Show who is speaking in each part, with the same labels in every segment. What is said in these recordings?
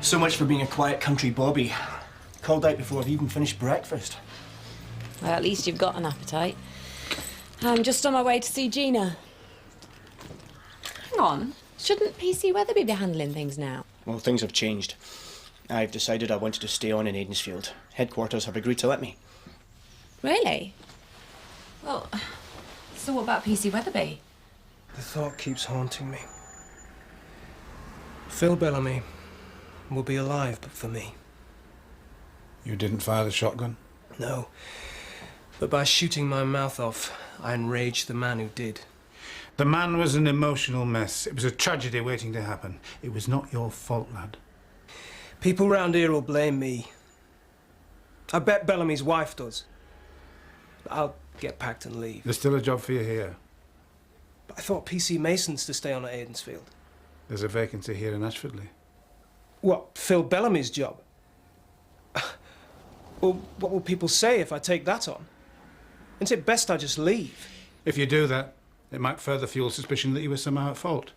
Speaker 1: So much for being a quiet country bobby. Called out before I've even finished breakfast.
Speaker 2: Well, at least you've got an appetite. I'm just on my way to see Gina. Hang on. Shouldn't PC Weatherby be handling things now?
Speaker 1: Well, things have changed. I've decided I wanted to stay on in Aidensfield. Headquarters have agreed to let me.
Speaker 2: Really? Well, so what about PC Weatherby?
Speaker 1: The thought keeps haunting me. Phil Bellamy will be alive but for me.
Speaker 3: You didn't fire the shotgun?
Speaker 1: No. But by shooting my mouth off, I enraged the man who did.
Speaker 3: The man was an emotional mess. It was a tragedy waiting to happen. It was not your fault, lad.
Speaker 1: People round here will blame me. I bet Bellamy's wife does. But I'll get packed and leave.
Speaker 3: There's still a job for you here.
Speaker 1: But I thought PC Mason's to stay on at Aidensfield.
Speaker 3: There's a vacancy here in Ashfordley.
Speaker 1: What, Phil Bellamy's job? Well, what will people say if I take that on? Isn't it best I just leave?
Speaker 3: If you do that, it might further fuel suspicion that you were somehow at fault.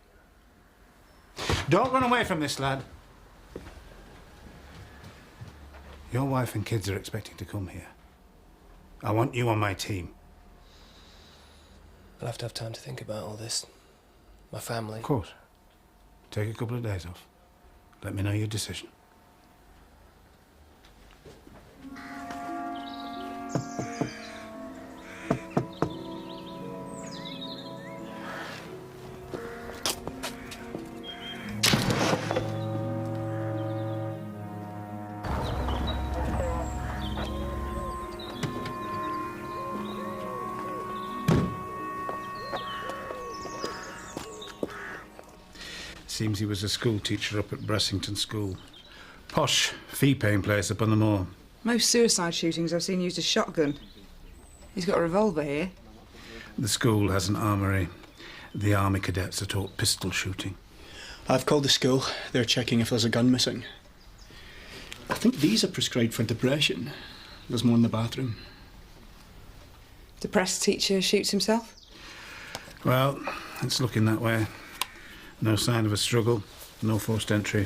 Speaker 3: Don't run away from this, lad. Your wife and kids are expecting to come here. I want you on my team.
Speaker 1: I'll have to have time to think about all this. My family.
Speaker 3: Of course. Take a couple of days off. Let me know your decision. Seems he was a school teacher up at Bressington School. Posh, fee-paying place up on the moor.
Speaker 4: Most suicide shootings I've seen used a shotgun. He's got a revolver here.
Speaker 3: The school has an armoury. The army cadets are taught pistol shooting.
Speaker 1: I've called the school. They're checking if there's a gun missing. I think these are prescribed for depression. There's more in the bathroom.
Speaker 4: Depressed teacher shoots himself?
Speaker 3: Well, it's looking that way. No sign of a struggle, no forced entry.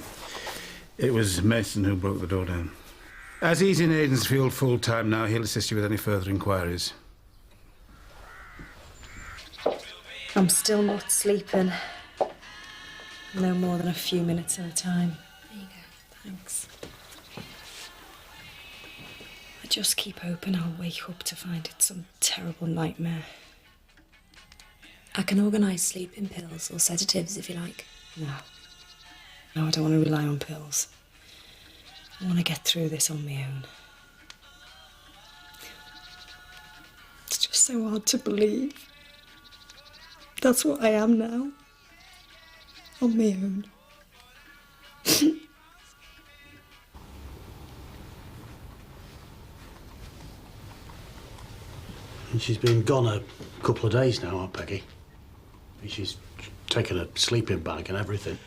Speaker 3: It was Mason who broke the door down. As he's in Aidensfield full-time now, he'll assist you with any further inquiries.
Speaker 5: I'm still not sleeping. No more than a few minutes at a time. There you go. Thanks. I just keep hoping I'll wake up to find it's some terrible nightmare.
Speaker 2: I can organise sleeping pills or sedatives if you like.
Speaker 5: No. No, I don't want to rely on pills. I want to get through this on my own. It's just so hard to believe. That's what I am now. On my own.
Speaker 6: And she's been gone a couple of days now, Aunt Peggy. She's taken a sleeping bag and everything.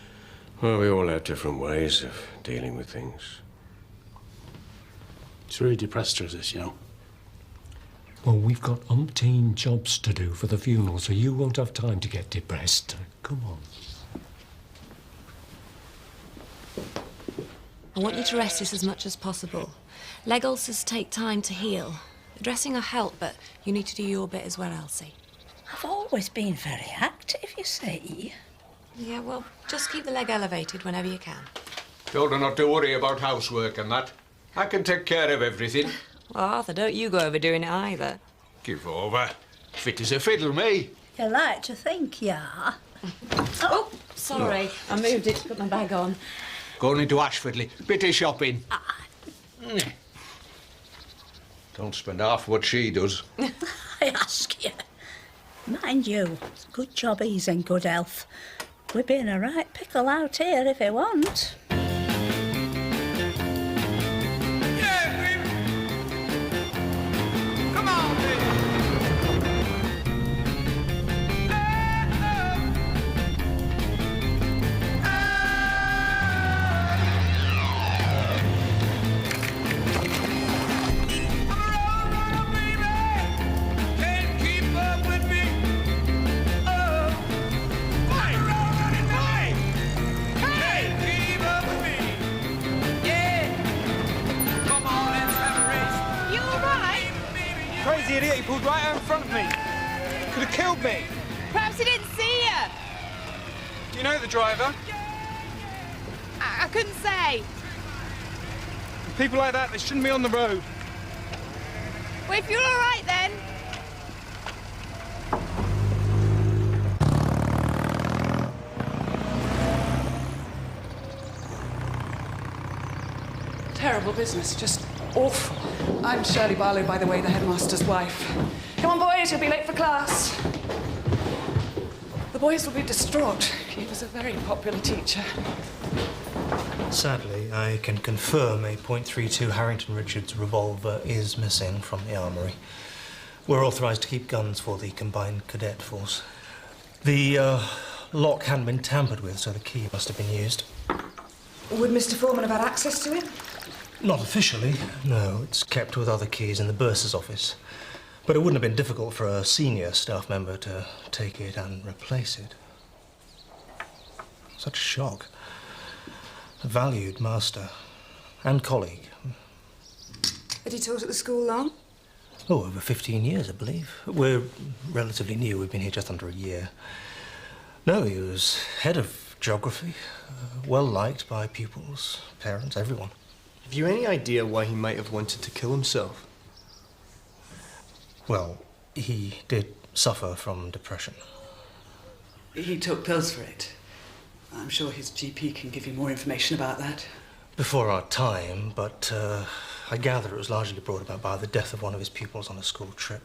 Speaker 7: Well, we all have different ways of dealing with things.
Speaker 6: It's really depressed her, this, you know.
Speaker 8: Well, we've got umpteen jobs to do for the funeral, so you won't have time to get depressed. Come on.
Speaker 2: I want you to rest this as much as possible. Leg ulcers take time to heal. The dressing will help, but you need to do your bit as well, Elsie.
Speaker 9: I've always been very active, you see.
Speaker 2: Yeah, well, just keep the leg elevated whenever you can.
Speaker 7: Told her not to worry about housework and that. I can take care of everything.
Speaker 2: Well, Arthur, don't you go overdoing it either.
Speaker 7: Give over. Fit as a fiddle, me.
Speaker 9: You like to think you are.
Speaker 2: Oh, sorry. I moved it to put my bag on.
Speaker 7: Going into Ashfordley. Bit of shopping. Don't spend half what she does.
Speaker 9: I ask you. Mind you, it's a good job he's in good health. We've been a right pickle out here if you want.
Speaker 10: Keep
Speaker 1: crazy idiot. He pulled right out in front of me. Could have killed me.
Speaker 10: Perhaps he didn't see you.
Speaker 1: Do you know the driver?
Speaker 10: I couldn't say.
Speaker 1: People like that, they shouldn't be on the road.
Speaker 10: Well, if you're all right then.
Speaker 11: Terrible business, just awful. I'm Shirley Barlow, by the way, the headmaster's wife. Come on, boys, you'll be late for class. The boys will be distraught. He was a very popular teacher.
Speaker 12: Sadly, I can confirm a .32 Harrington Richards revolver is missing from the armoury. We're authorised to keep guns for the combined cadet force. The lock hadn't been tampered with, so the key must have been used.
Speaker 4: Would Mr. Foreman have had access to it?
Speaker 12: Not officially, no. It's kept with other keys in the bursar's office. But it wouldn't have been difficult for a senior staff member to take it and replace it. Such a shock. A valued master and colleague.
Speaker 4: Had he taught at the school long?
Speaker 12: Oh, over 15 years, I believe. We're relatively new. We've been here just under a year. No, he was head of geography, well liked by pupils, parents, everyone.
Speaker 13: Have you any idea why he might have wanted to kill himself?
Speaker 12: Well, he did suffer from depression.
Speaker 11: He took pills for it. I'm sure his GP can give you more information about that.
Speaker 12: Before our time, but I gather it was largely brought about by the death of one of his pupils on a school trip.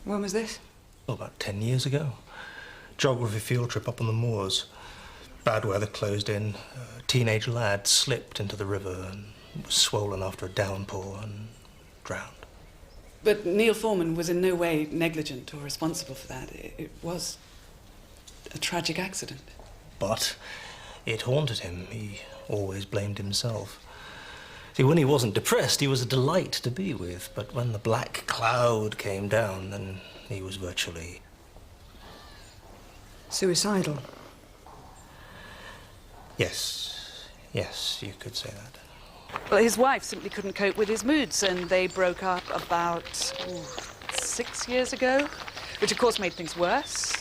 Speaker 4: When was this?
Speaker 12: Oh, about 10 years ago. Geography field trip up on the moors. Bad weather closed in. A teenage lad slipped into the river and was swollen after a downpour and drowned.
Speaker 11: But Neil Foreman was in no way negligent or responsible for that. It was a tragic accident.
Speaker 12: But it haunted him. He always blamed himself. See, when he wasn't depressed, he was a delight to be with. But when the black cloud came down, then he was virtually...
Speaker 4: Suicidal?
Speaker 12: Yes, you could say that.
Speaker 11: Well, his wife simply couldn't cope with his moods, and they broke up about 6 years ago, which of course made things worse.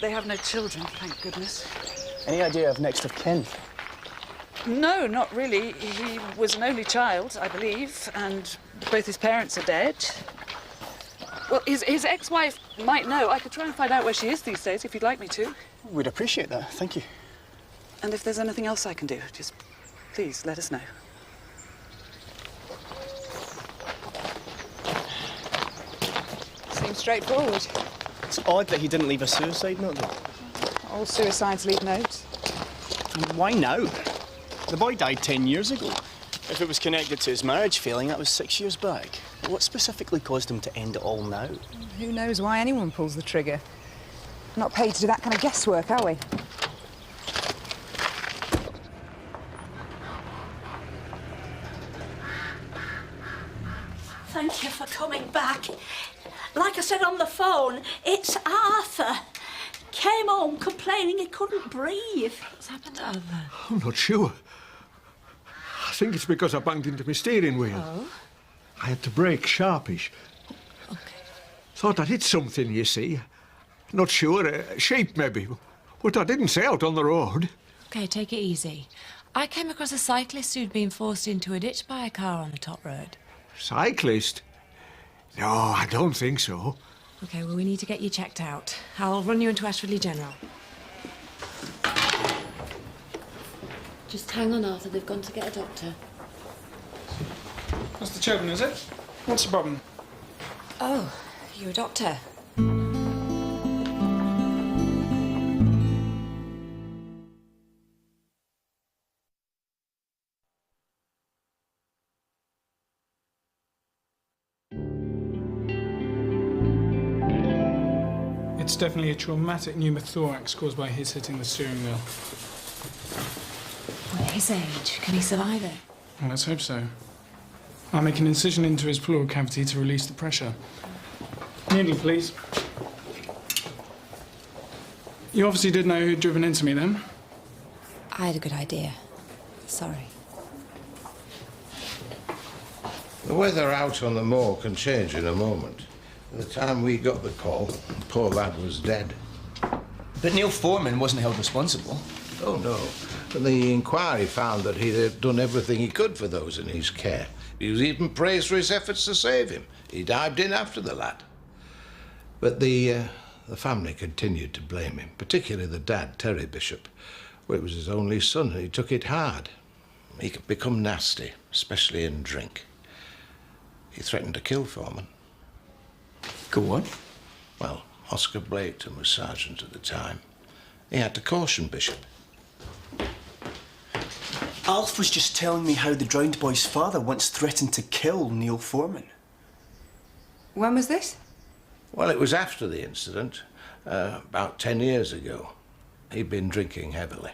Speaker 11: They have no children, thank goodness.
Speaker 13: Any idea of next of kin?
Speaker 11: No, not really. He was an only child, I believe, and both his parents are dead. Well, his ex-wife might know. I could try and find out where she is these days, if you'd like me to.
Speaker 13: We'd appreciate that, thank you.
Speaker 11: And if there's anything else I can do, just please let us know.
Speaker 4: Seems straightforward.
Speaker 13: It's odd that he didn't leave a suicide note, though.
Speaker 4: All suicides leave notes.
Speaker 13: And why now? The boy died 10 years ago. If it was connected to his marriage failing, that was 6 years back. What specifically caused him to end it all now?
Speaker 4: Who knows why anyone pulls the trigger? We're not paid to do that kind of guesswork, are we?
Speaker 9: Thank you for coming back. Like I said on the phone, it's Arthur. Came home complaining he couldn't breathe.
Speaker 2: What's happened to Arthur?
Speaker 7: I'm not sure. I think it's because I banged into my steering wheel.
Speaker 2: Oh?
Speaker 7: I had to brake sharpish.
Speaker 2: Okay.
Speaker 7: Thought I hit something, you see. Not sure, a sheep maybe. But I didn't say out on the road.
Speaker 2: Okay, take it easy. I came across a cyclist who'd been forced into a ditch by a car on the top road.
Speaker 7: Cyclist? No, I don't think so.
Speaker 2: Okay, well, we need to get you checked out. I'll run you into Ashfordley General. Just hang on, Arthur. They've gone to get a doctor.
Speaker 1: That's the children, is it? What's the problem?
Speaker 2: Oh, you're a doctor.
Speaker 1: It's definitely a traumatic pneumothorax caused by his hitting the steering wheel.
Speaker 2: At his age, can he survive it?
Speaker 1: Well, let's hope so. I'll make an incision into his pleural cavity to release the pressure. Needle, please. You obviously did know who'd driven into me then.
Speaker 2: I had a good idea. Sorry.
Speaker 14: The weather out on the moor can change in a moment. By the time we got the call, the poor lad was dead.
Speaker 13: But Neil Foreman wasn't held responsible.
Speaker 14: Oh, no. But the inquiry found that he'd done everything he could for those in his care. He was even praised for his efforts to save him. He dived in after the lad. But the family continued to blame him, particularly the dad, Terry Bishop. Well, it was his only son, and he took it hard. He could become nasty, especially in drink. He threatened to kill Foreman.
Speaker 13: Go on.
Speaker 14: Well, Oscar Blaketon was sergeant at the time. He had to caution Bishop.
Speaker 13: Alf was just telling me how the drowned boy's father once threatened to kill Neil Foreman.
Speaker 4: When was this?
Speaker 14: Well, it was after the incident, about 10 years ago. He'd been drinking heavily.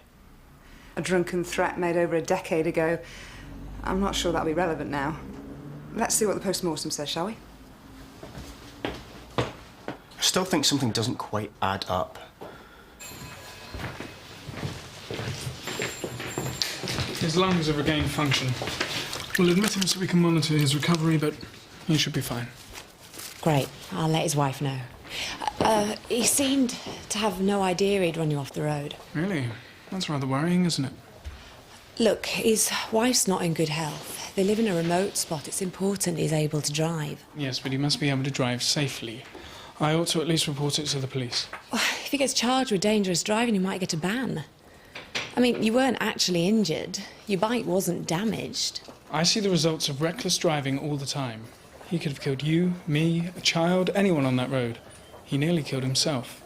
Speaker 4: A drunken threat made over a decade ago. I'm not sure that'll be relevant now. Let's see what the post-mortem says, shall we?
Speaker 13: I still think something doesn't quite add up.
Speaker 15: His lungs have regained function. We'll admit him so we can monitor his recovery, but he should be fine.
Speaker 2: Great. I'll let his wife know. He seemed to have no idea he'd run you off the road.
Speaker 15: Really? That's rather worrying, isn't it?
Speaker 2: Look, his wife's not in good health. They live in a remote spot. It's important he's able to drive.
Speaker 15: Yes, but he must be able to drive safely. I ought to at least report it to the police.
Speaker 2: Well, if he gets charged with dangerous driving, he might get a ban. I mean, you weren't actually injured. Your bike wasn't damaged.
Speaker 15: I see the results of reckless driving all the time. He could have killed you, me, a child, anyone on that road. He nearly killed himself.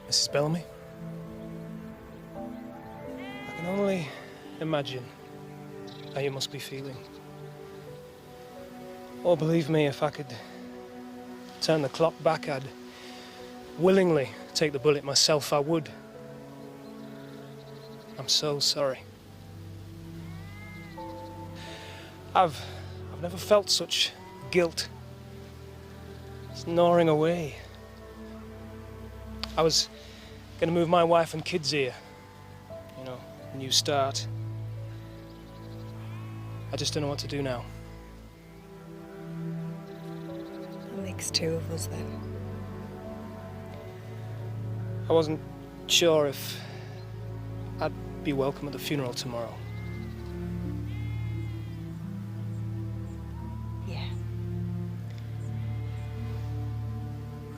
Speaker 1: Mrs. Bellamy? I can only imagine how you must be feeling. Oh, believe me, if I could turn the clock back, I'd willingly take the bullet myself, I would. I'm so sorry. I've never felt such guilt. It's gnawing away. I was going to move my wife and kids here. You know, a new start. I just don't know what to do now.
Speaker 5: It makes two of us then.
Speaker 1: I wasn't sure if I'd be welcome at the funeral tomorrow.
Speaker 5: Yeah.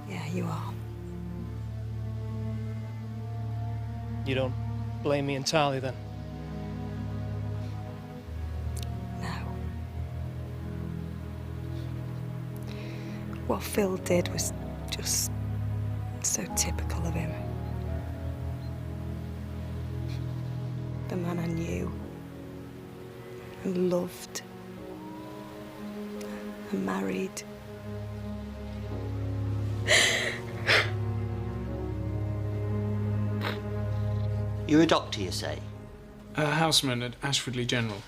Speaker 5: Yeah, you are.
Speaker 1: You don't blame me entirely then?
Speaker 5: No. What Phil did was just so typical of him. The man I knew and loved and married.
Speaker 16: You're a doctor, you say?
Speaker 15: A houseman at Ashfordley General.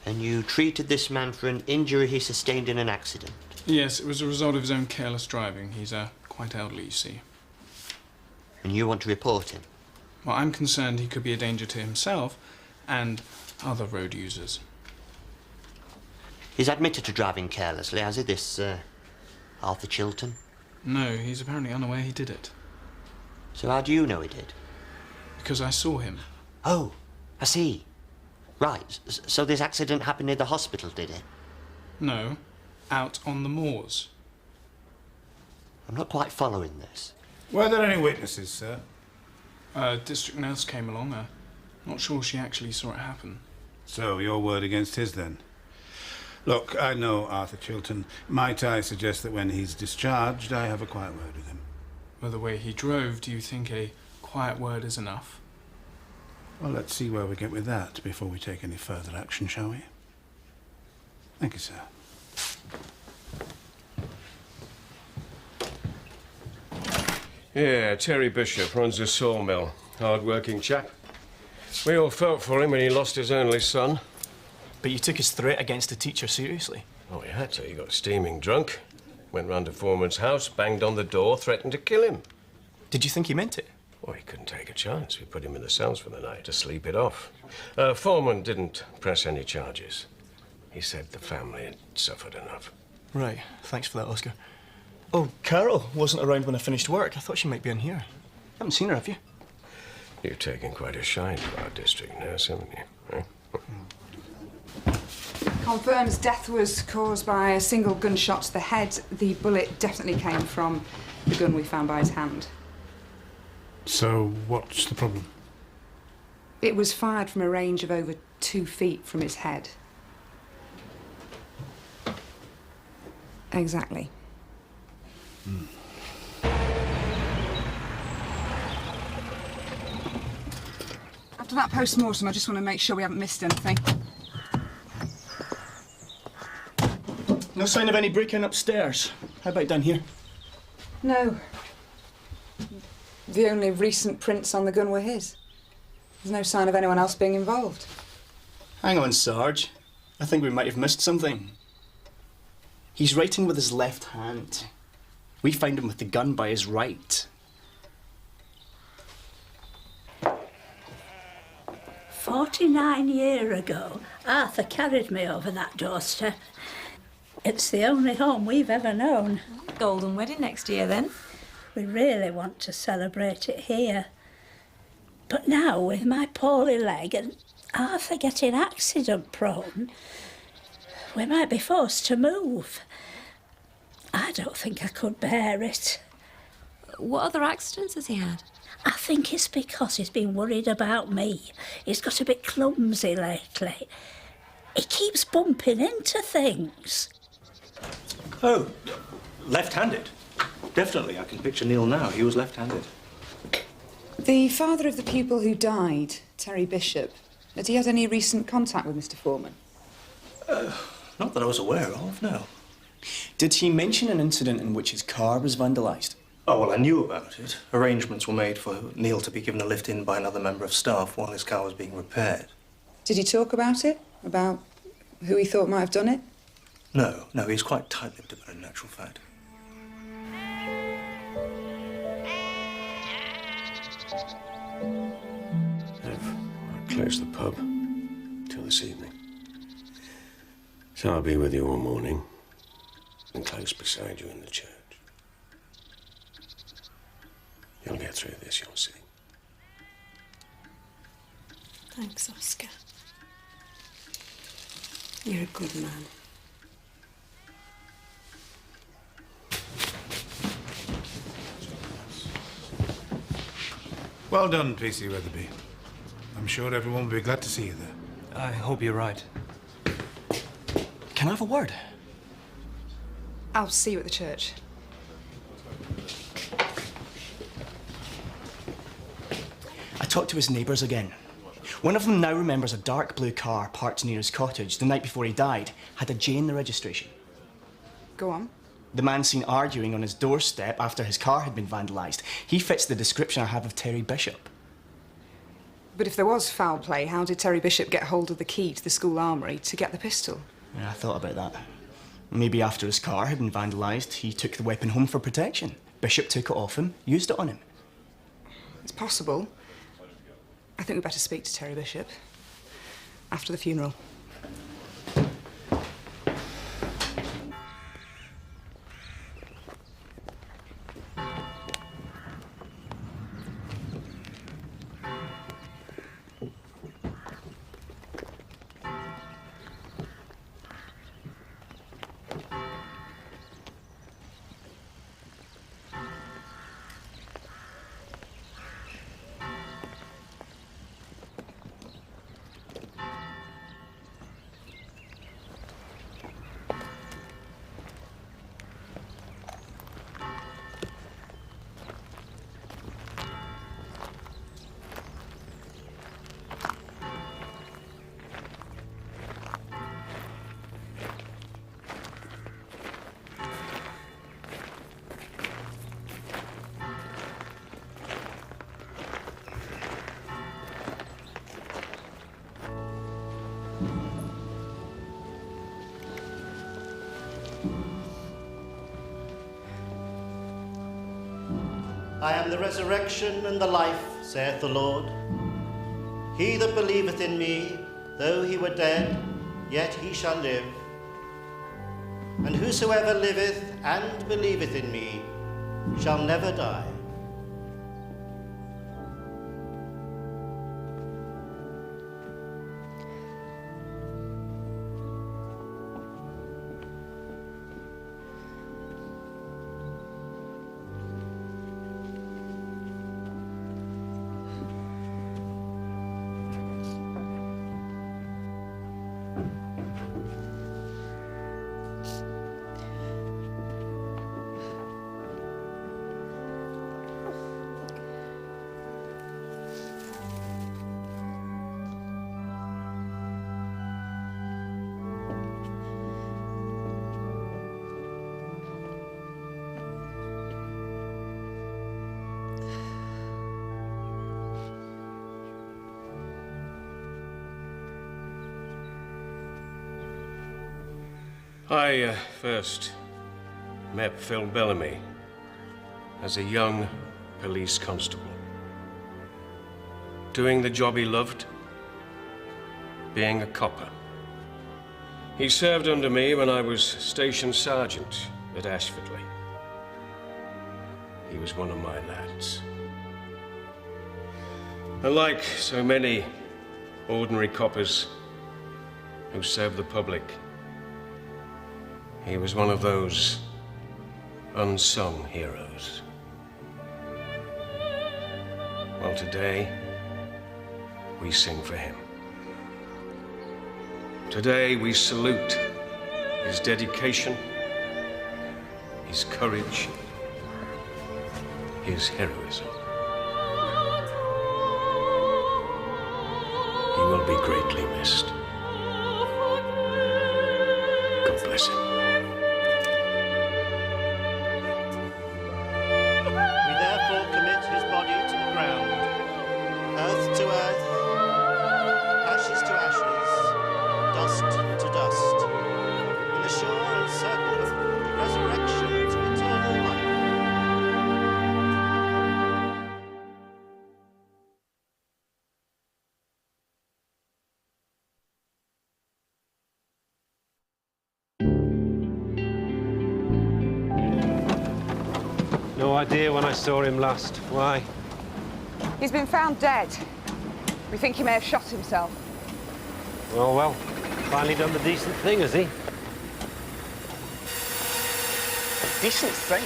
Speaker 16: And you treated this man for an injury he sustained in an accident?
Speaker 15: Yes, it was a result of his own careless driving. He's quite elderly, you see.
Speaker 16: And you want to report him?
Speaker 15: Well, I'm concerned he could be a danger to himself and other road users.
Speaker 16: He's admitted to driving carelessly, has he, this Arthur Chilton?
Speaker 15: No, he's apparently unaware he did it.
Speaker 16: So how do you know he did?
Speaker 15: Because I saw him.
Speaker 16: Oh, I see. Right, so this accident happened near the hospital, did it?
Speaker 15: No, out on the moors.
Speaker 16: I'm not quite following this.
Speaker 3: Were there any witnesses, sir?
Speaker 15: A district nurse came along. Not sure she actually saw it happen.
Speaker 3: So, your word against his, then? Look, I know Arthur Chilton. Might I suggest that when he's discharged, I have a quiet word with him?
Speaker 15: Well, the way he drove, do you think a quiet word is enough?
Speaker 3: Well, let's see where we get with that before we take any further action, shall we? Thank you, sir.
Speaker 17: Yeah, Terry Bishop runs a sawmill. Hard-working chap. We all felt for him when he lost his only son.
Speaker 13: But you took his threat against the teacher seriously?
Speaker 17: Oh, he had to. He got steaming drunk. Went round to Foreman's house, banged on the door, threatened to kill him.
Speaker 13: Did you think he meant it?
Speaker 17: Well, he couldn't take a chance. We put him in the cells for the night to sleep it off. Foreman didn't press any charges. He said the family had suffered enough.
Speaker 13: Right. Thanks for that, Oscar. Oh, Carol wasn't around when I finished work. I thought she might be in here. Haven't seen her, have you?
Speaker 17: You've taken quite a shine to our district nurse, haven't you?
Speaker 4: Confirms death was caused by a single gunshot to the head. The bullet definitely came from the gun we found by his hand.
Speaker 3: So, what's the problem?
Speaker 4: It was fired from a range of over 2 feet from his head. Exactly. After that post-mortem, I just want to make sure we haven't missed anything.
Speaker 13: No sign of any break-in upstairs. How about down here?
Speaker 4: No. The only recent prints on the gun were his. There's no sign of anyone else being involved.
Speaker 13: Hang on, Sarge. I think we might have missed something. He's writing with his left hand. We found him with the gun by his right.
Speaker 9: 49 years ago, Arthur carried me over that doorstep. It's the only home we've ever known.
Speaker 2: Golden wedding next year, then?
Speaker 9: We really want to celebrate it here. But now, with my poorly leg and Arthur getting accident-prone, we might be forced to move. I don't think I could bear it.
Speaker 2: What other accidents has he had?
Speaker 9: I think it's because he's been worried about me. He's got a bit clumsy lately. He keeps bumping into things.
Speaker 12: Oh, left-handed. Definitely, I can picture Neil now. He was left-handed.
Speaker 4: The father of the pupil who died, Terry Bishop, had he had any recent contact with Mr. Foreman?
Speaker 12: Not that I was aware of, no.
Speaker 13: Did he mention an incident in which his car was vandalised?
Speaker 12: Oh, well, I knew about it. Arrangements were made for Neil to be given a lift in by another member of staff while his car was being repaired.
Speaker 4: Did he talk about it? About who he thought might have done it?
Speaker 12: No, he's quite tight-lipped about it, in actual fact.
Speaker 17: I've closed the pub till this evening. So I'll be with you all morning and close beside you in the church. You'll get through this, you'll see.
Speaker 5: Thanks, Oscar. You're a good man.
Speaker 3: Well done, P.C. Weatherby. I'm sure everyone will be glad to see you there.
Speaker 13: I hope you're right. Can I have a word?
Speaker 4: I'll see you at the church.
Speaker 13: I talked to his neighbours again. One of them now remembers a dark blue car parked near his cottage the night before he died had a J in the registration.
Speaker 4: Go on.
Speaker 13: The man seen arguing on his doorstep after his car had been vandalised. He fits the description I have of Terry Bishop.
Speaker 4: But if there was foul play, how did Terry Bishop get hold of the key to the school armoury to get the pistol?
Speaker 13: Yeah, I thought about that. Maybe after his car had been vandalised, he took the weapon home for protection. Bishop took it off him, used it on him.
Speaker 4: It's possible. I think we'd better speak to Terry Bishop after the funeral.
Speaker 18: I am the resurrection and the life, saith the Lord. He that believeth in me, though he were dead, yet he shall live. And whosoever liveth and believeth in me shall never die.
Speaker 17: I first met Phil Bellamy as a young police constable, doing the job he loved, being a copper. He served under me when I was station sergeant at Ashfordley. He was one of my lads. And like so many ordinary coppers who serve the public, he was one of those unsung heroes. Well, today, we sing for him. Today, we salute his dedication, his courage, his heroism. He will be greatly missed. God bless him.
Speaker 18: Earth to earth, ashes to ashes, dust to dust, in the sure and certain resurrection to eternal life.
Speaker 19: No idea when I saw him last. Why?
Speaker 10: He's been found dead. We think he may have shot himself.
Speaker 19: Well, finally done the decent thing, has he?
Speaker 13: Decent thing?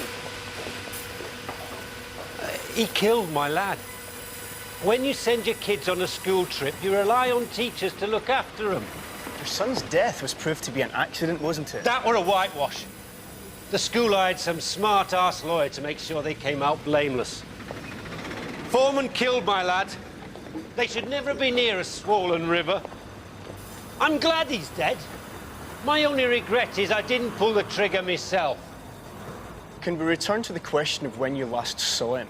Speaker 19: He killed my lad. When you send your kids on a school trip, you rely on teachers to look after them.
Speaker 13: Your son's death was proved to be an accident, wasn't it?
Speaker 19: That were a whitewash. The school hired some smart-ass lawyer to make sure they came out blameless. Foreman killed my lad. They should never be near a swollen river. I'm glad he's dead. My only regret is I didn't pull the trigger myself.
Speaker 13: Can we return to the question of when you last saw him?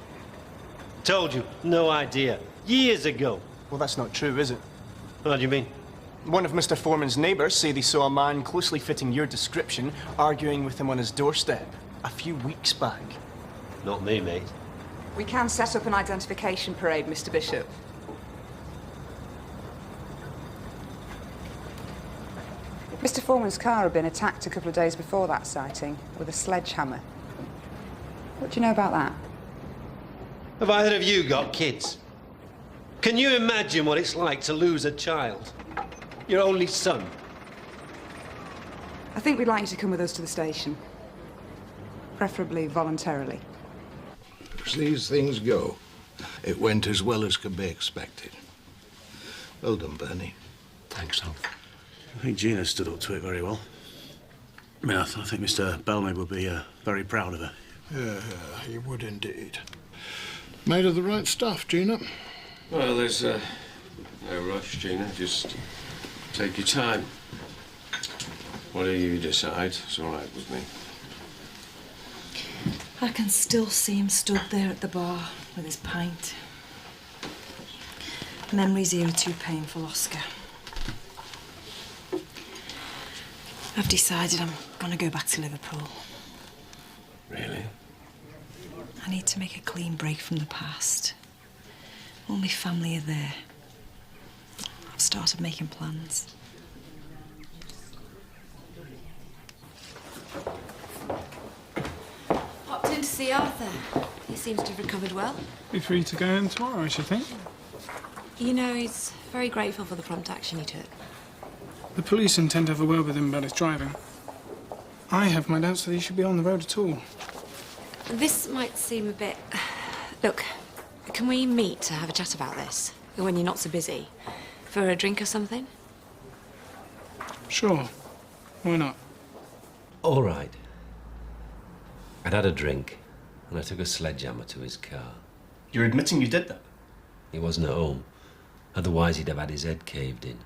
Speaker 19: Told you, no idea. Years ago.
Speaker 13: Well, that's not true, is it?
Speaker 19: What do you mean?
Speaker 13: One of Mr. Foreman's neighbours said he saw a man closely fitting your description arguing with him on his doorstep a few weeks back.
Speaker 19: Not me, mate.
Speaker 4: We can set up an identification parade, Mr. Bishop. Mr. Foreman's car had been attacked a couple of days before that sighting with a sledgehammer. What do you know about that?
Speaker 19: Have either of you got kids? Can you imagine what it's like to lose a child? Your only son.
Speaker 4: I think we'd like you to come with us to the station. Preferably voluntarily.
Speaker 14: As these things go, it went as well as could be expected. Well done, Bernie.
Speaker 6: Thanks, Alf.
Speaker 20: I think Gina stood up to it very well. I think Mr. Bellamy would be very proud of her.
Speaker 6: Yeah, he would indeed. Made of the right stuff, Gina.
Speaker 17: Well, there's no rush, Gina. Just take your time. Whatever you decide, it's all right with me.
Speaker 21: I can still see him stood there at the bar with his pint. Memories here are too painful, Oscar. I've decided I'm going to go back to Liverpool.
Speaker 17: Really?
Speaker 21: I I need to make a clean break from the past. All my family are there. I've started making plans.
Speaker 2: Popped in to see Arthur. He seems to have recovered well.
Speaker 15: Be free to go in tomorrow, I should think.
Speaker 2: You know, he's very grateful for the prompt action he took.
Speaker 15: The police intend to have a word with him about his driving. I have my doubts that he should be on the road at all.
Speaker 2: This might seem a bit... Look, can we meet to have a chat about this? When you're not so busy? For a drink or something?
Speaker 15: Sure. Why not?
Speaker 8: All right. I'd had a drink, and I took a sledgehammer to his car.
Speaker 13: You're admitting you did that?
Speaker 8: He wasn't at home. Otherwise, he'd have had his head caved in.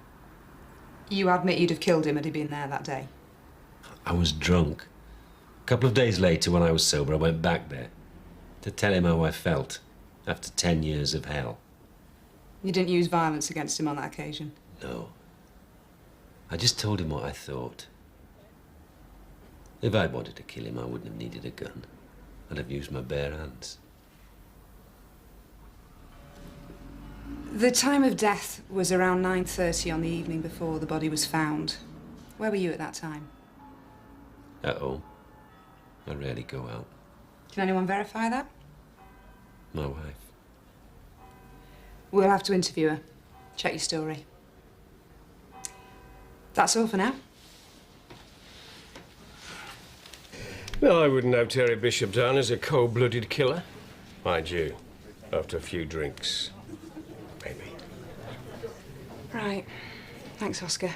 Speaker 4: You admit you'd have killed him had he been there that day?
Speaker 8: I was drunk. A couple of days later, when I was sober, I went back there to tell him how I felt after 10 years of hell.
Speaker 4: You didn't use violence against him on that occasion?
Speaker 8: No. I just told him what I thought. If I'd wanted to kill him, I wouldn't have needed a gun. I'd have used my bare hands.
Speaker 4: The time of death was around 9:30 on the evening before the body was found. Where were you at that time?
Speaker 8: At home. I rarely go out.
Speaker 4: Can anyone verify that?
Speaker 8: My wife.
Speaker 4: We'll have to interview her. Check your story. That's all for now.
Speaker 17: Well, I wouldn't have Terry Bishop down as a cold-blooded killer. Mind you, after a few drinks, maybe.
Speaker 4: Right. Thanks, Oscar.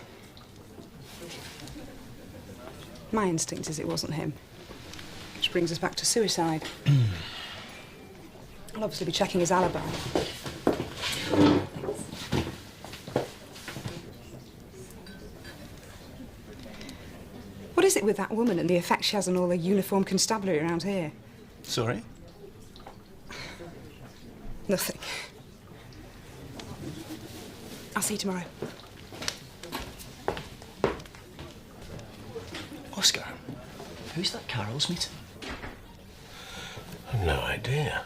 Speaker 4: My instinct is it wasn't him. Which brings us back to suicide. I'll obviously be checking his alibi. What is it with that woman and the effect she has on all the uniformed constabulary around here?
Speaker 13: Sorry?
Speaker 4: Nothing. I'll see you tomorrow.
Speaker 13: Oscar, who's that Carol's meeting?
Speaker 17: I've no idea.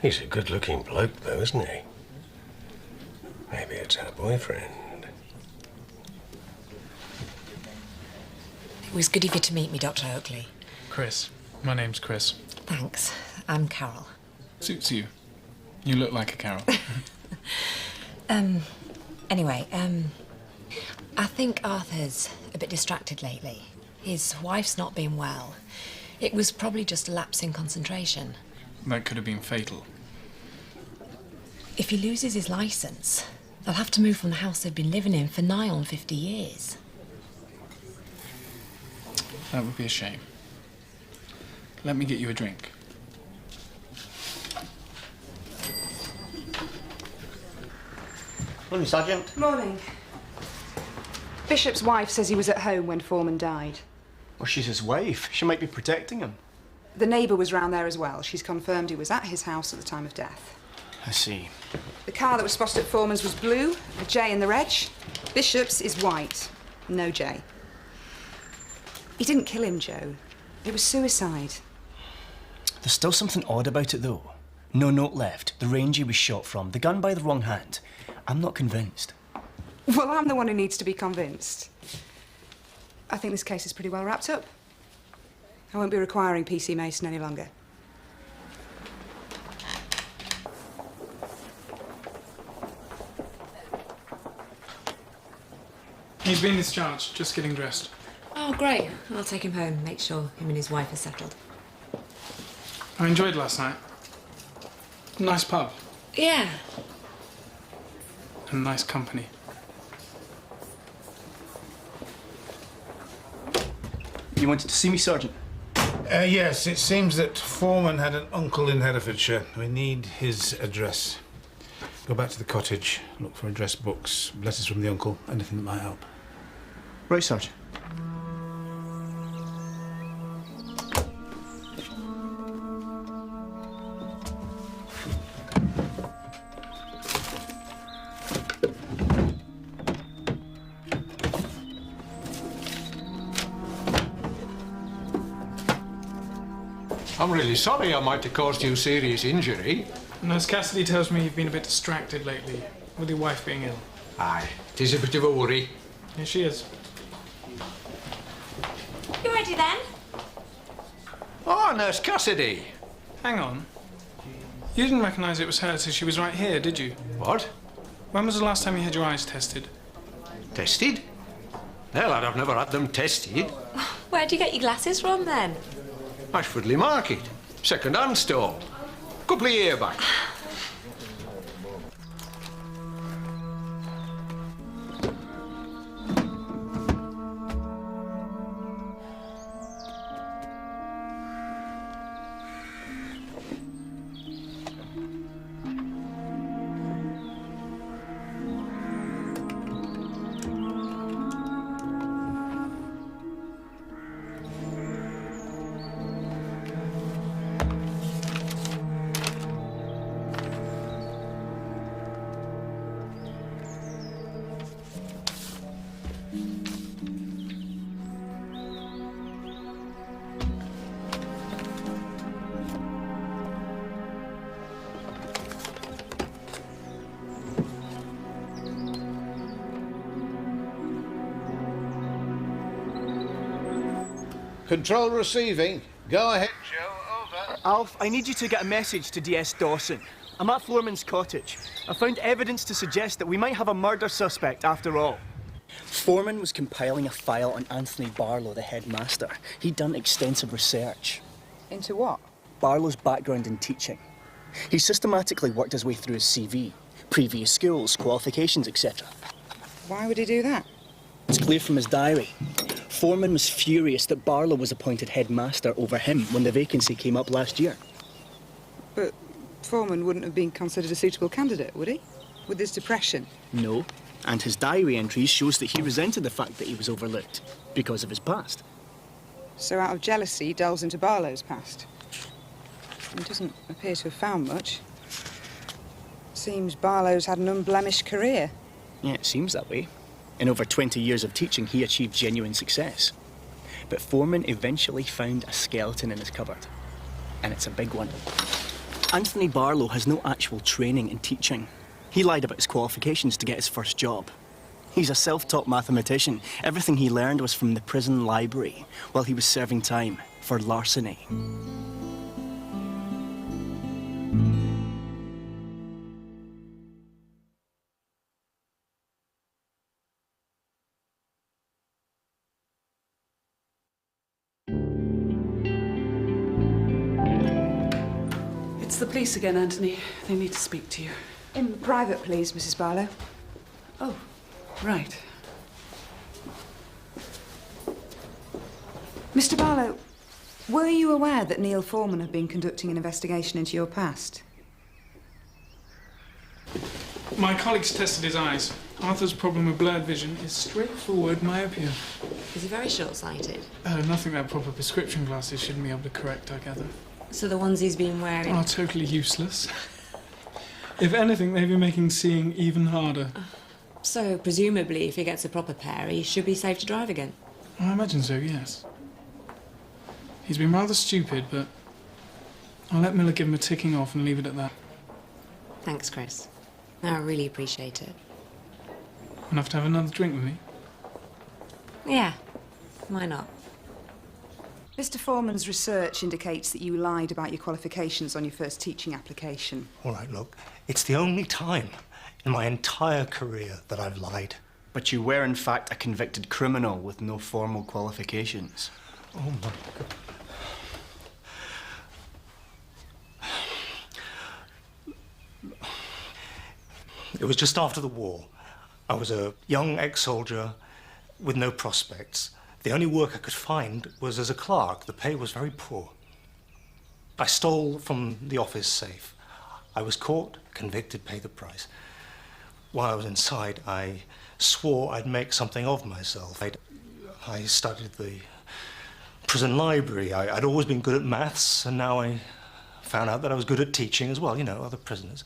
Speaker 17: He's a good-looking bloke, though, isn't he? Maybe it's her boyfriend.
Speaker 2: It was good of you to meet me, Dr. Oakley.
Speaker 15: Chris. My name's Chris.
Speaker 2: Thanks. I'm Carol.
Speaker 15: Suits you. You look like a Carol.
Speaker 2: Anyway, I think Arthur's a bit distracted lately. His wife's not been well. It was probably just a lapse in concentration.
Speaker 15: That could have been fatal.
Speaker 2: If he loses his licence, they'll have to move from the house they've been living in for nigh on 50 years.
Speaker 15: That would be a shame. Let me get you a drink.
Speaker 13: Morning, Sergeant.
Speaker 4: Morning. Bishop's wife says he was at home when Foreman died.
Speaker 13: Well, she's his wife. She might be protecting him.
Speaker 4: The neighbour was round there as well. She's confirmed he was at his house at the time of death.
Speaker 13: I see.
Speaker 4: The car that was spotted at Foreman's was blue, a J in the reg. Bishop's is white, no J. He didn't kill him, Joe. It was suicide.
Speaker 13: There's still something odd about it, though. No note left, the range he was shot from, the gun by the wrong hand. I'm not convinced.
Speaker 4: Well, I'm the one who needs to be convinced. I think this case is pretty well wrapped up. I won't be requiring PC Mason any longer.
Speaker 15: He's been discharged, just getting dressed.
Speaker 2: Oh, great. I'll take him home, make sure him and his wife are settled.
Speaker 15: I enjoyed last night. Nice pub.
Speaker 2: Yeah.
Speaker 15: And nice company.
Speaker 13: You wanted to see me, Sergeant?
Speaker 3: Yes, it seems that Foreman had an uncle in Herefordshire. We need his address. Go back to the cottage, look for address books, letters from the uncle, anything that might help.
Speaker 13: Right, Sergeant.
Speaker 7: I'm really sorry I might have caused you serious injury.
Speaker 15: Nurse Cassidy tells me you've been a bit distracted lately, with your wife being ill.
Speaker 7: Aye, it is a bit of a worry.
Speaker 15: Yeah, she is.
Speaker 2: You ready then?
Speaker 7: Oh, Nurse Cassidy.
Speaker 15: Hang on. You didn't recognise it was her till she was right here, did you?
Speaker 7: What?
Speaker 15: When was the last time you had your eyes tested?
Speaker 7: Tested? No, lad, I've never had them tested.
Speaker 2: Where'd you get your glasses from then?
Speaker 7: Ashfordley Market. Second-hand store. Couple of years back.
Speaker 14: Control receiving. Go ahead, Joe. Over.
Speaker 13: Alf, I need you to get a message to DS Dawson. I'm at Floorman's cottage. I found evidence to suggest that we might have a murder suspect after all. Foreman was compiling a file on Anthony Barlow, the headmaster. He'd done extensive research.
Speaker 4: Into what?
Speaker 13: Barlow's background in teaching. He systematically worked his way through his CV, previous schools, qualifications, etc.
Speaker 4: Why would he do that?
Speaker 13: It's clear from his diary. Foreman was furious that Barlow was appointed headmaster over him when the vacancy came up last year.
Speaker 4: But Foreman wouldn't have been considered a suitable candidate, would he? With his depression?
Speaker 13: No, and his diary entries shows that he resented the fact that he was overlooked because of his past.
Speaker 4: So out of jealousy, he delves into Barlow's past. He doesn't appear to have found much. Seems Barlow's had an unblemished career.
Speaker 13: Yeah, it seems that way. In over 20 years of teaching, he achieved genuine success. But Foreman eventually found a skeleton in his cupboard. And it's a big one. Anthony Barlow has no actual training in teaching. He lied about his qualifications to get his first job. He's a self-taught mathematician. Everything he learned was from the prison library while he was serving time for larceny.
Speaker 11: It's the police again, Anthony. They need to speak to you.
Speaker 4: In private, please, Mrs. Barlow.
Speaker 11: Oh, right.
Speaker 4: Mr. Barlow, were you aware that Neil Foreman had been conducting an investigation into your past?
Speaker 15: My colleagues tested his eyes. Arthur's problem with blurred vision is straightforward myopia.
Speaker 2: Is he very short-sighted?
Speaker 15: Nothing that proper prescription glasses shouldn't be able to correct, I gather.
Speaker 2: So the ones he's been wearing...
Speaker 15: Are totally useless. If anything, they've been making seeing even harder.
Speaker 2: So, presumably, if he gets a proper pair, he should be safe to drive again.
Speaker 15: I imagine so, yes. He's been rather stupid, but I'll let Miller give him a ticking off and leave it at that.
Speaker 2: Thanks, Chris. I really appreciate it.
Speaker 15: Enough to have another drink with me?
Speaker 2: Yeah, why not?
Speaker 4: Mr. Foreman's research indicates that you lied about your qualifications on your first teaching application.
Speaker 12: All right, look, it's the only time in my entire career that I've lied.
Speaker 13: But you were, in fact, a convicted criminal with no formal qualifications.
Speaker 12: Oh, my God. It was just after the war. I was a young ex-soldier with no prospects. The only work I could find was as a clerk. The pay was very poor. I stole from the office safe. I was caught, convicted, paid the price. While I was inside, I swore I'd make something of myself. I studied the prison library. I'd always been good at maths, and now I found out that I was good at teaching as well, you know, other prisoners.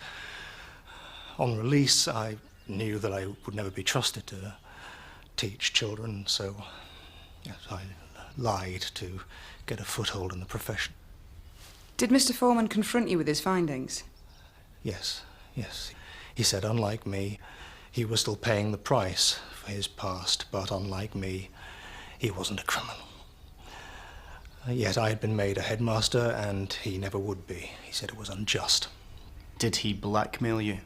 Speaker 12: On release, I knew that I would never be trusted to teach children, so yes, I lied to get a foothold in the profession.
Speaker 4: Did Mr. Foreman confront you with his findings?
Speaker 12: Yes, yes. He said, unlike me, he was still paying the price for his past, but unlike me, he wasn't a criminal. Yet I had been made a headmaster, and he never would be. He said it was unjust.
Speaker 13: Did he blackmail you?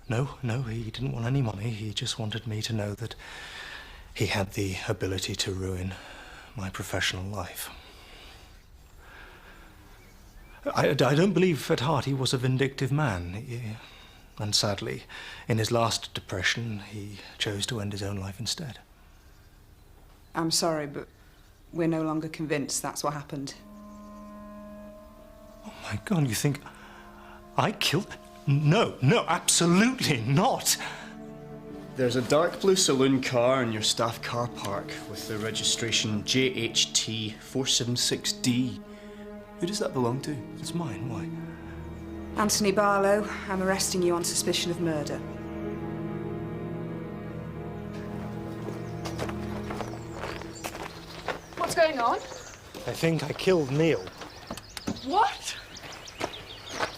Speaker 12: No, he didn't want any money. He just wanted me to know that he had the ability to ruin my professional life. I don't believe at heart he was a vindictive man. And sadly, in his last depression, he chose to end his own life instead.
Speaker 4: I'm sorry, but we're no longer convinced that's what happened.
Speaker 12: Oh my God, you think I killed? No, absolutely not.
Speaker 13: There's a dark blue saloon car in your staff car park with the registration JHT 476D. Who does that belong to?
Speaker 12: It's mine. Why?
Speaker 4: Anthony Barlow, I'm arresting you on suspicion of murder.
Speaker 10: What's going on?
Speaker 12: I think I killed Neil.
Speaker 10: What?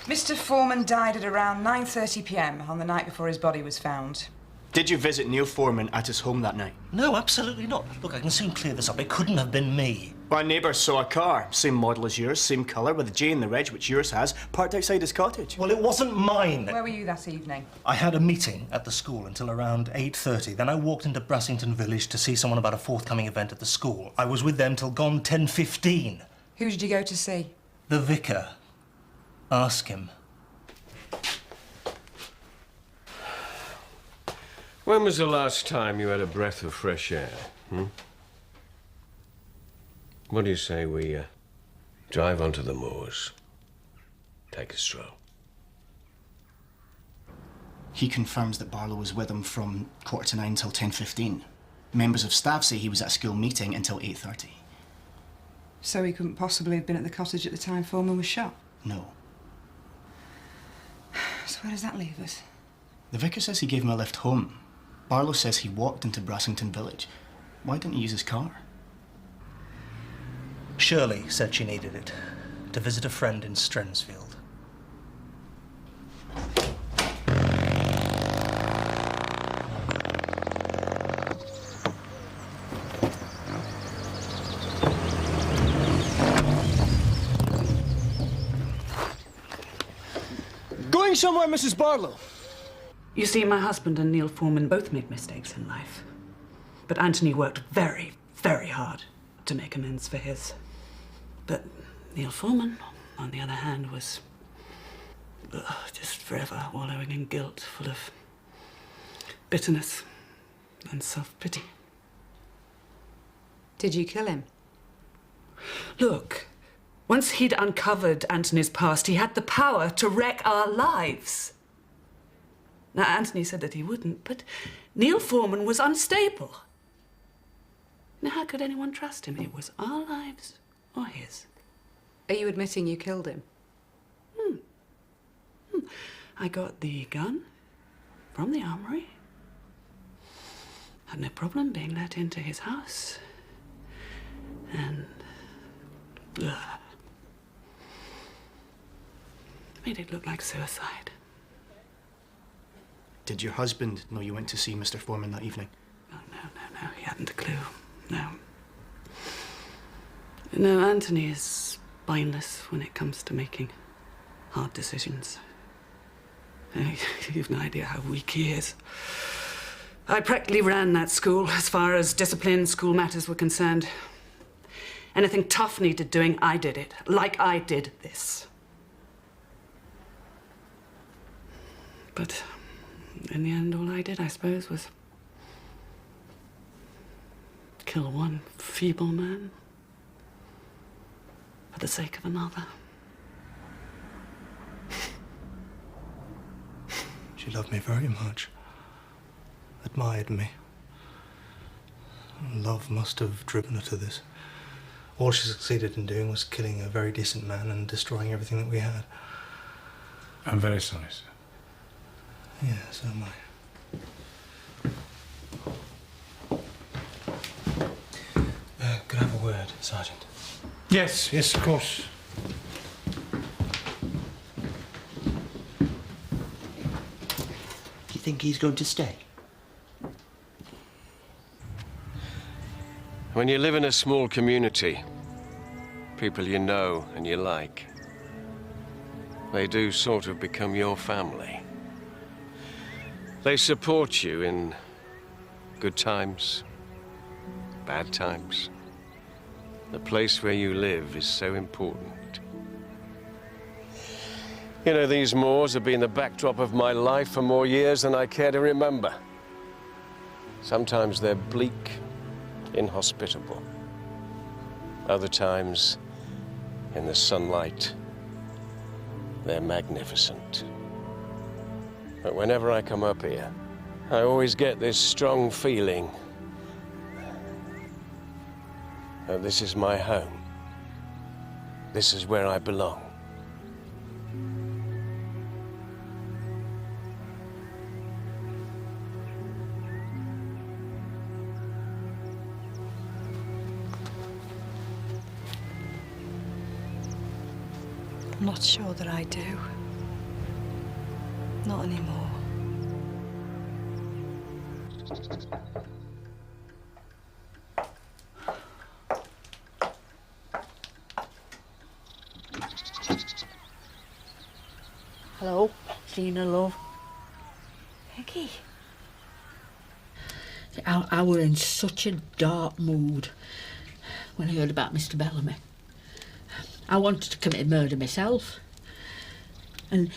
Speaker 4: Mr. Foreman died at around 9:30 p.m. on the night before his body was found.
Speaker 13: Did you visit Neil Foreman at his home that night?
Speaker 12: No, absolutely not. Look, I can soon clear this up. It couldn't have been me.
Speaker 13: My neighbour saw a car, same model as yours, same colour, with a J in the reg, which yours has, parked outside his cottage.
Speaker 12: Well, it wasn't mine.
Speaker 4: Where were you that evening?
Speaker 12: I had a meeting at the school until around 8:30. Then I walked into Brassington Village to see someone about a forthcoming event at the school. I was with them till gone 10:15.
Speaker 4: Who did you go to see?
Speaker 12: The vicar. Ask him.
Speaker 17: When was the last time you had a breath of fresh air? What do you say we drive onto the moors, take a stroll?
Speaker 13: He confirms that Barlow was with him from 8:45 till 10:15. Members of staff say he was at a school meeting until 8:30.
Speaker 4: So he couldn't possibly have been at the cottage at the time Foreman was shot?
Speaker 13: No.
Speaker 4: So where does that leave us?
Speaker 13: The vicar says he gave him a lift home. Barlow says he walked into Brassington Village. Why didn't he use his car?
Speaker 12: Shirley said she needed it to visit a friend in Strensfield.
Speaker 13: Going somewhere, Mrs. Barlow?
Speaker 11: You see, my husband and Neil Foreman both make mistakes in life. But Anthony worked very, very hard to make amends for his. But Neil Foreman, on the other hand, was just forever wallowing in guilt, full of bitterness and self-pity.
Speaker 4: Did you kill him?
Speaker 11: Look, once he'd uncovered Anthony's past, he had the power to wreck our lives. Now, Anthony said that he wouldn't, but Neil Foreman was unstable. Now, how could anyone trust him? It was our lives or his.
Speaker 4: Are you admitting you killed him?
Speaker 11: I got the gun from the armory. Had no problem being let into his house. And made it look like suicide.
Speaker 13: Did your husband know you went to see Mr. Foreman that evening?
Speaker 11: No, he hadn't a clue. No, Anthony is spineless when it comes to making hard decisions. You've no idea how weak he is. I practically ran that school as far as discipline, school matters were concerned. Anything tough needed doing, I did it, like I did this. But in the end, all I did, I suppose, was kill one feeble man for the sake of another.
Speaker 12: She loved me very much, admired me. Love must have driven her to this. All she succeeded in doing was killing a very decent man and destroying everything that we had.
Speaker 3: I'm very sorry, sir.
Speaker 12: Yeah, so am I. Could I have a word, Sergeant?
Speaker 3: Yes, of course.
Speaker 16: think he's going to stay?
Speaker 17: When you live in a small community, people you know and you like, they do sort of become your family. They support you in good times, bad times. The place where you live is so important. You know, these moors have been the backdrop of my life for more years than I care to remember. Sometimes they're bleak, inhospitable. Other times, in the sunlight, they're magnificent. But whenever I come up here, I always get this strong feeling that this is my home. This is where I belong.
Speaker 21: I'm not sure that I do. Not anymore.
Speaker 1: Hello, Gina, love. Peggy. I were in such a dark mood when I heard about Mr. Bellamy. I wanted to commit murder myself. And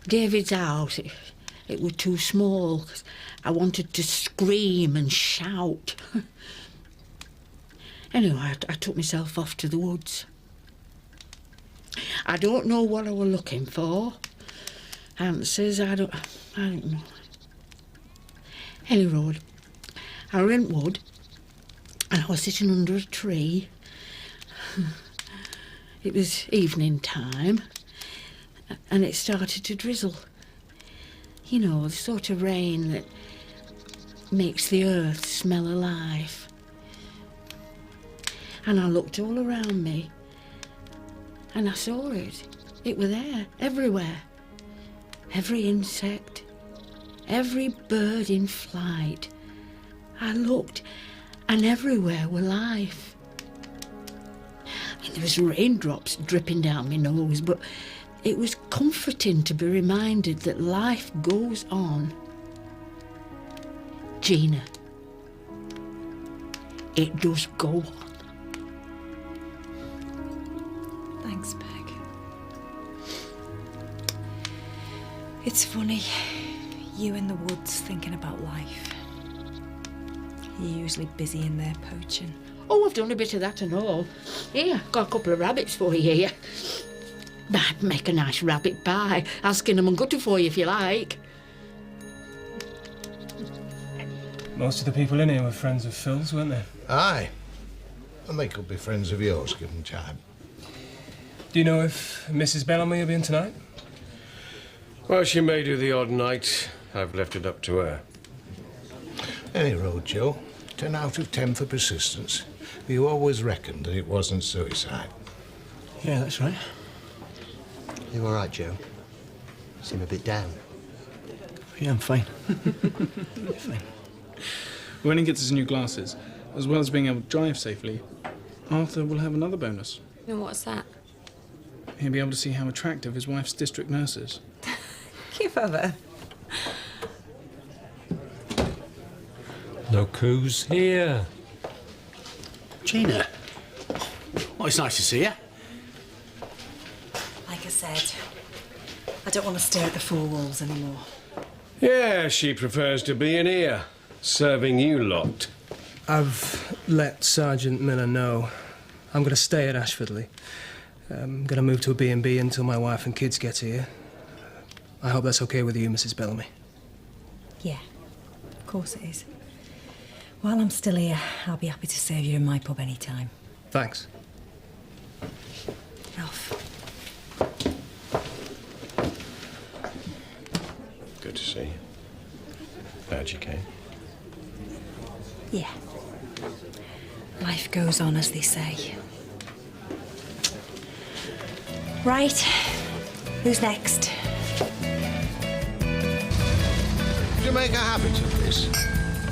Speaker 1: David's house, it was too small. I wanted to scream and shout. Anyway, I took myself off to the woods. I don't know what I were looking for. Answers, I don't know. Any road. I were in wood, and I was sitting under a tree. It was evening time, and it started to drizzle. You know, the sort of rain that makes the earth smell alive. And I looked all around me, and I saw it. It was there, everywhere. Every insect, every bird in flight. I looked, and everywhere were life. There was raindrops dripping down my nose, but it was comforting to be reminded that life goes on. Gina, it does go on.
Speaker 21: Thanks, Peg. It's funny, you in the woods thinking about life. You're usually busy in there poaching.
Speaker 1: Oh, I've done a bit of that and all. Here, got a couple of rabbits for you here. I'd make a nice rabbit pie. I'll skin them and gut it for you if you like.
Speaker 22: Most of the people in here were friends of Phil's, weren't they?
Speaker 14: Aye. And they could be friends of yours, given time.
Speaker 22: Do you know if Mrs. Bellamy will be in tonight?
Speaker 17: Well, she may do the odd night. I've left it up to her.
Speaker 14: Any road, Joe. 10 out of 10 for persistence. You always reckoned that it wasn't suicide.
Speaker 22: Yeah, that's right.
Speaker 16: You all right, Joe? You seem a bit down.
Speaker 22: Yeah, I'm fine. Fine.
Speaker 15: When he gets his new glasses, as well as being able to drive safely, Arthur will have another bonus.
Speaker 2: And what's that?
Speaker 15: He'll be able to see how attractive his wife's district nurse is.
Speaker 4: Give her.
Speaker 8: Look who's here.
Speaker 6: Gina. Well, it's nice to see you.
Speaker 21: Like I said, I don't want to stare at the four walls anymore.
Speaker 17: Yeah, she prefers to be in here, serving you lot.
Speaker 22: I've let Sergeant Miller know. I'm going to stay at Ashfordley. I'm going to move to a B&B until my wife and kids get here. I hope that's okay with you, Mrs. Bellamy.
Speaker 21: Yeah, of course it is. While I'm still here, I'll be happy to serve you in my pub any time.
Speaker 22: Thanks.
Speaker 21: Off.
Speaker 17: Good to see you. Glad you came.
Speaker 21: Yeah. Life goes on, as they say. Right. Who's next?
Speaker 14: make a habit of this?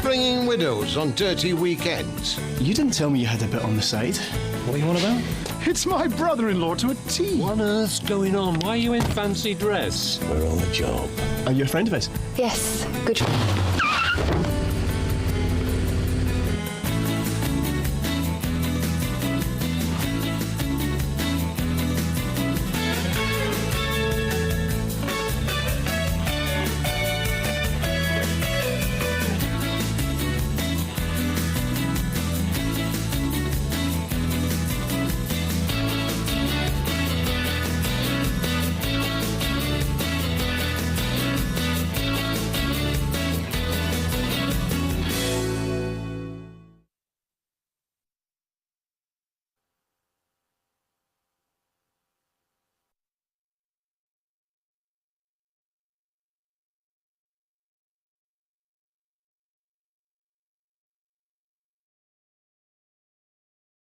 Speaker 14: Bringing widows on dirty weekends?
Speaker 5: You didn't tell me you had a bit on the side.
Speaker 12: What are you on about?
Speaker 5: It's my brother-in-law to a T.
Speaker 8: What on earth's going on? Why are you in fancy dress?
Speaker 16: We're on the job.
Speaker 5: Are you a friend of his?
Speaker 21: Yes, good.